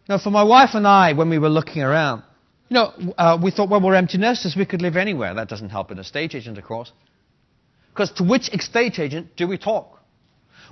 Now, for my wife and I, when we were looking around, we thought, well, we're empty nesters. We could live anywhere. That doesn't help an estate agent, of course. Because to which estate agent do we talk?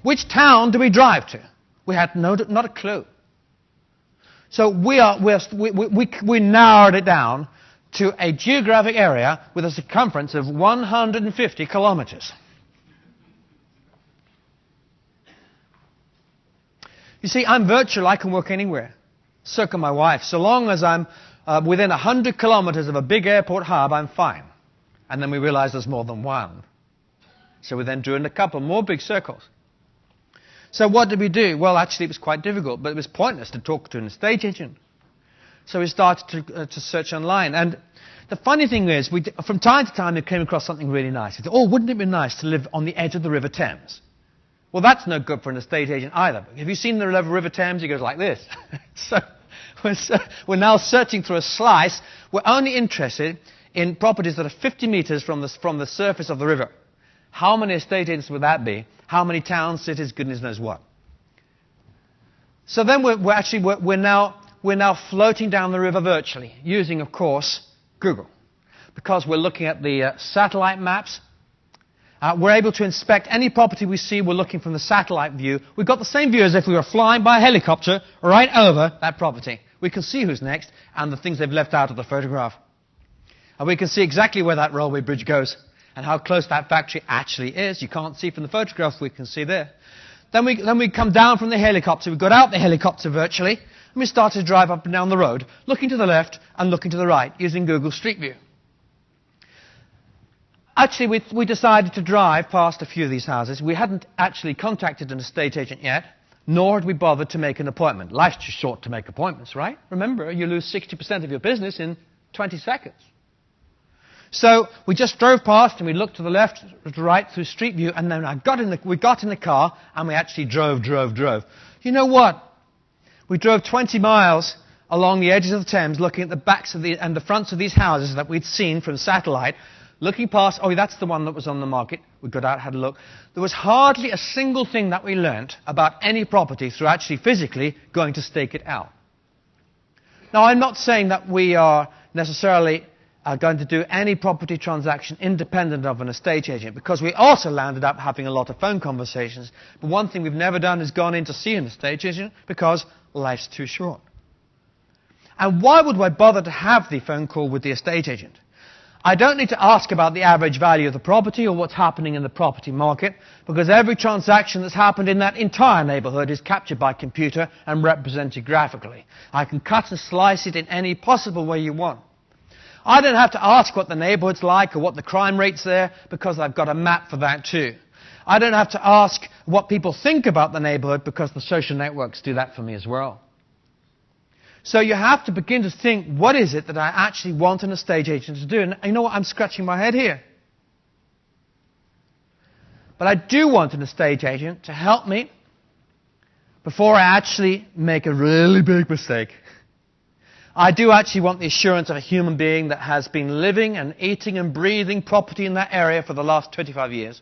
Which town do we drive to? We had not a clue. So we narrowed it down to a geographic area with a circumference of 150 kilometers. You see, I'm virtual. I can work anywhere. So can my wife. So long as I'm within 100 kilometers of a big airport hub, I'm fine. And then we realized there's more than one. So we then drew in a couple more big circles. So what did we do? Well, actually, it was quite difficult, but it was pointless to talk to an estate agent. So we started to search online. And the funny thing is, from time to time, we came across something really nice. We thought, oh, wouldn't it be nice to live on the edge of the River Thames? Well, that's no good for an estate agent either. Have you seen the River Thames? It goes like this. So we're now searching through a slice. We're only interested in properties that are 50 meters from the surface of the river. How many estate agents would that be? How many towns, cities, goodness knows what. So then we're now floating down the river virtually, using, of course, Google. Because we're looking at the satellite maps. We're able to inspect any property we see. We're looking from the satellite view. We've got the same view as if we were flying by a helicopter right over that property. We can see who's next and the things they've left out of the photograph. And we can see exactly where that railway bridge goes and how close that factory actually is. You can't see from the photograph. We can see there. Then we come down from the helicopter. We got out the helicopter virtually, and we started to drive up and down the road, looking to the left and looking to the right, using Google Street View. Actually, we decided to drive past a few of these houses. We hadn't actually contacted an estate agent yet, nor had we bothered to make an appointment. Life's too short to make appointments, right? Remember, you lose 60% of your business in 20 seconds. So we just drove past and we looked to the left, to the right through Street View, and then we got in the car and we actually drove. You know what? We drove 20 miles along the edges of the Thames, looking at the backs and the fronts of these houses that we'd seen from satellite, looking past, oh, that's the one that was on the market. We got out, had a look. There was hardly a single thing that we learnt about any property through actually physically going to stake it out. Now, I'm not saying that we are necessarily going to do any property transaction independent of an estate agent, because we also landed up having a lot of phone conversations. But one thing we've never done is gone in to see an estate agent because life's too short. And why would I bother to have the phone call with the estate agent? I don't need to ask about the average value of the property or what's happening in the property market, because every transaction that's happened in that entire neighborhood is captured by computer and represented graphically. I can cut and slice it in any possible way you want. I don't have to ask what the neighborhood's like or what the crime rate's there, because I've got a map for that too. I don't have to ask what people think about the neighborhood, because the social networks do that for me as well. So you have to begin to think, what is it that I actually want an estate agent to do? And you know what? I'm scratching my head here. But I do want an estate agent to help me before I actually make a really big mistake. I do actually want the assurance of a human being that has been living and eating and breathing property in that area for the last 25 years.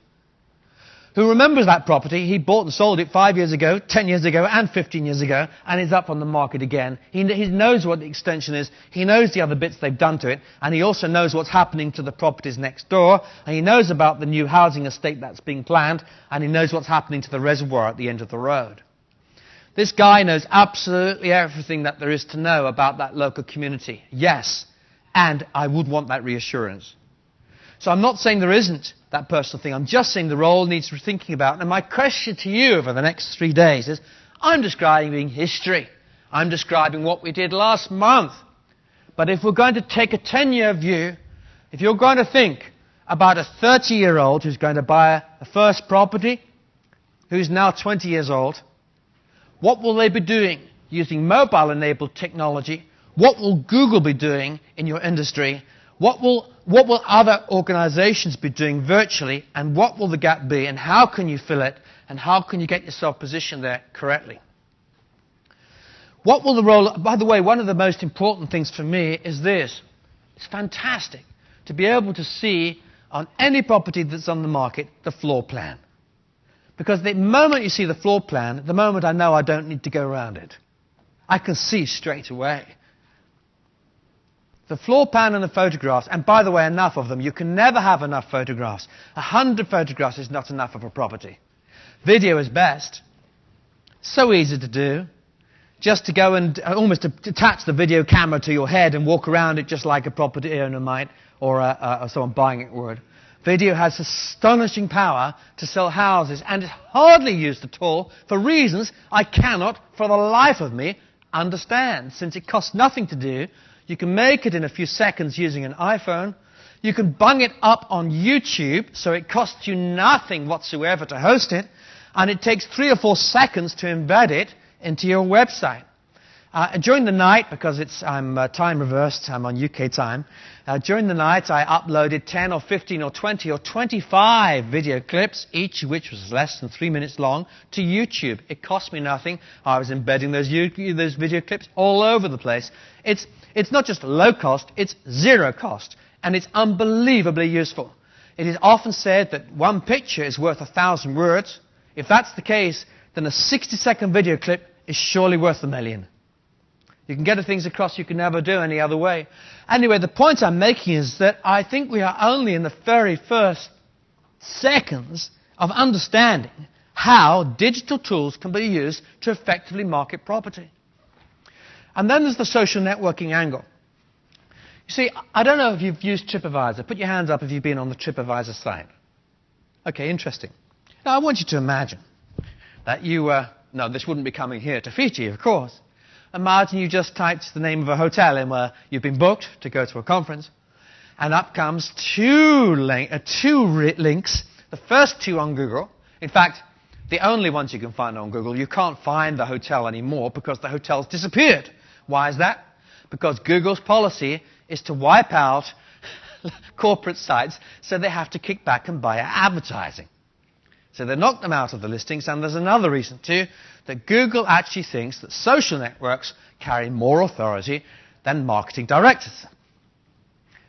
Who remembers that property? He bought and sold it 5 years ago, 10 years ago, and 15 years ago, and is up on the market again. He knows what the extension is. He knows the other bits they've done to it, and he also knows what's happening to the properties next door, and he knows about the new housing estate that's being planned, and he knows what's happening to the reservoir at the end of the road. This guy knows absolutely everything that there is to know about that local community. Yes, and I would want that reassurance. So I'm not saying there isn't that personal thing. I'm just saying the role needs thinking about. And my question to you over the next 3 days is, I'm describing history. I'm describing what we did last month. But if we're going to take a 10-year view, if you're going to think about a 30-year-old who's going to buy a first property, who's now 20 years old, what will they be doing using mobile-enabled technology? What will Google be doing in your industry? What will other organizations be doing virtually? And what will the gap be? And how can you fill it? And how can you get yourself positioned there correctly? What will the role... By the way, one of the most important things for me is this. It's fantastic to be able to see on any property that's on the market the floor plan. Because the moment you see the floor plan, the moment I know I don't need to go around it. I can see straight away. The floor plan and the photographs, and by the way, enough of them. You can never have enough photographs. 100 photographs is not enough of a property. Video is best. So easy to do. Just to go and almost attach the video camera to your head and walk around it just like a property owner might, or someone buying it would. Video has astonishing power to sell houses, and it's hardly used at all for reasons I cannot, for the life of me, understand. Since it costs nothing to do, you can make it in a few seconds using an iPhone. You can bung it up on YouTube, so it costs you nothing whatsoever to host it, and it takes 3 or 4 seconds to embed it into your website. During the night, because I'm time reversed, I'm on UK time, during the night I uploaded 10 or 15 or 20 or 25 video clips, each of which was less than 3 minutes long, to YouTube. It cost me nothing. I was embedding those video clips all over the place. It's not just low cost, it's zero cost, and it's unbelievably useful. It is often said that one picture is worth 1,000 words. If that's the case, then a 60-second video clip is surely worth 1,000,000. You can get things across you can never do any other way. Anyway, the point I'm making is that I think we are only in the very first seconds of understanding how digital tools can be used to effectively market property. And then there's the social networking angle. You see, I don't know if you've used TripAdvisor. Put your hands up if you've been on the TripAdvisor site. Okay, interesting. Now, I want you to imagine that no, this wouldn't be coming here to Fiji, of course. Imagine you just typed the name of a hotel in where you've been booked to go to a conference, and up comes two links, the first 2 on Google. In fact, the only ones you can find on Google. You can't find the hotel anymore because the hotel's disappeared. Why is that? Because Google's policy is to wipe out corporate sites, so they have to kick back and buy advertising. So they knock them out of the listings, and there's another reason too, that Google actually thinks that social networks carry more authority than marketing directors.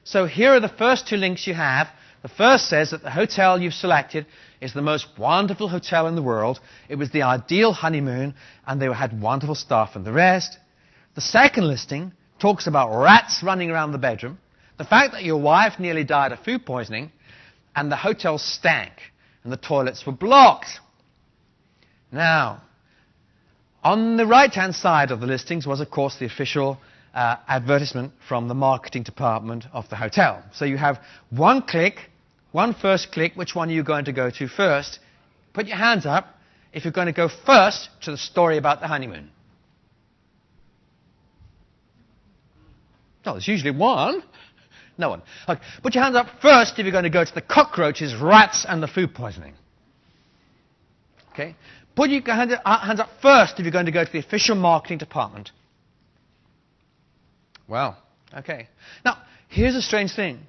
So here are the first 2 links you have. The first says that the hotel you've selected is the most wonderful hotel in the world. It was the ideal honeymoon, and they had wonderful staff and the rest. The second listing talks about rats running around the bedroom, the fact that your wife nearly died of food poisoning, and the hotel stank, and the toilets were blocked. Now, on the right-hand side of the listings was, of course, the official advertisement from the marketing department of the hotel. So you have one first click. Which one are you going to go to first? Put your hands up if you're going to go first to the story about the honeymoon. No, there's usually one. No one. Okay. Put your hands up first if you're going to go to the cockroaches, rats, and the food poisoning. Okay. Put your hands up first if you're going to go to the official marketing department. Well, okay. Now, here's a strange thing.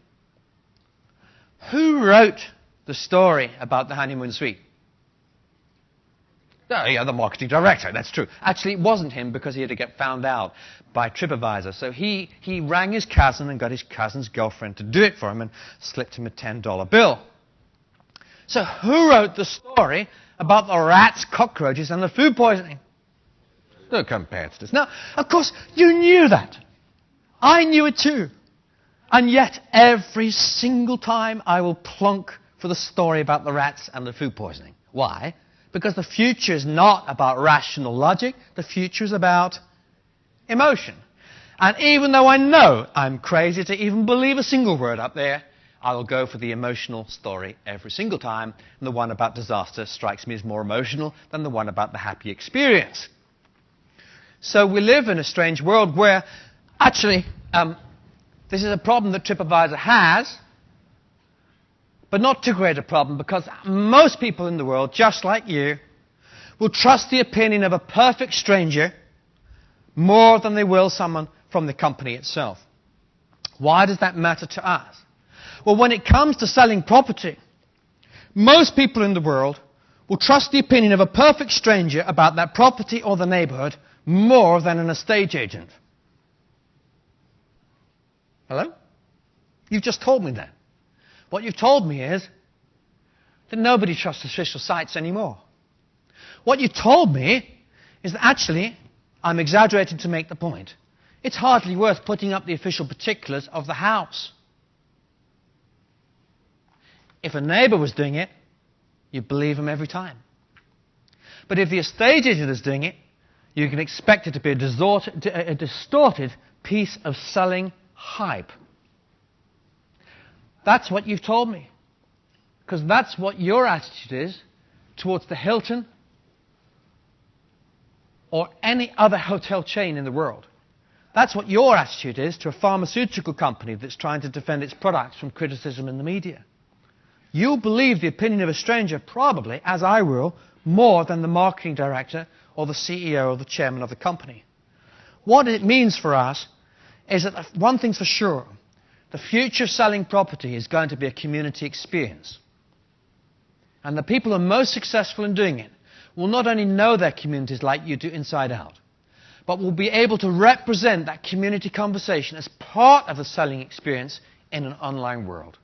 Who wrote the story about the honeymoon suite? Oh, yeah, the marketing director, that's true. Actually, it wasn't him because he had to get found out by TripAdvisor. So he rang his cousin and got his cousin's girlfriend to do it for him and slipped him a $10 bill. So who wrote the story about the rats, cockroaches, and the food poisoning? The competitors. Now, of course, you knew that. I knew it too. And yet, every single time I will plonk for the story about the rats and the food poisoning. Why? Because the future is not about rational logic. The future is about emotion. And even though I know I'm crazy to even believe a single word up there, I will go for the emotional story every single time. And the one about disaster strikes me as more emotional than the one about the happy experience. So we live in a strange world where, actually, this is a problem that TripAdvisor has, but not too great a problem, because most people in the world, just like you, will trust the opinion of a perfect stranger more than they will someone from the company itself. Why does that matter to us? Well, when it comes to selling property, most people in the world will trust the opinion of a perfect stranger about that property or the neighborhood more than an estate agent. Hello? You've just told me that. What you've told me is that nobody trusts official sites anymore. What you told me is that actually I'm exaggerating to make the point. It's hardly worth putting up the official particulars of the house. If a neighbour was doing it, you'd believe him every time. But if the estate agent is doing it, you can expect it to be a distorted piece of selling hype. That's what you've told me. Because that's what your attitude is towards the Hilton or any other hotel chain in the world. That's what your attitude is to a pharmaceutical company that's trying to defend its products from criticism in the media. You'll believe the opinion of a stranger, probably, as I will, more than the marketing director or the CEO or the chairman of the company. What it means for us is that one thing's for sure, the future of selling property is going to be a community experience. And the people who are most successful in doing it will not only know their communities like you do inside out, but will be able to represent that community conversation as part of the selling experience in an online world.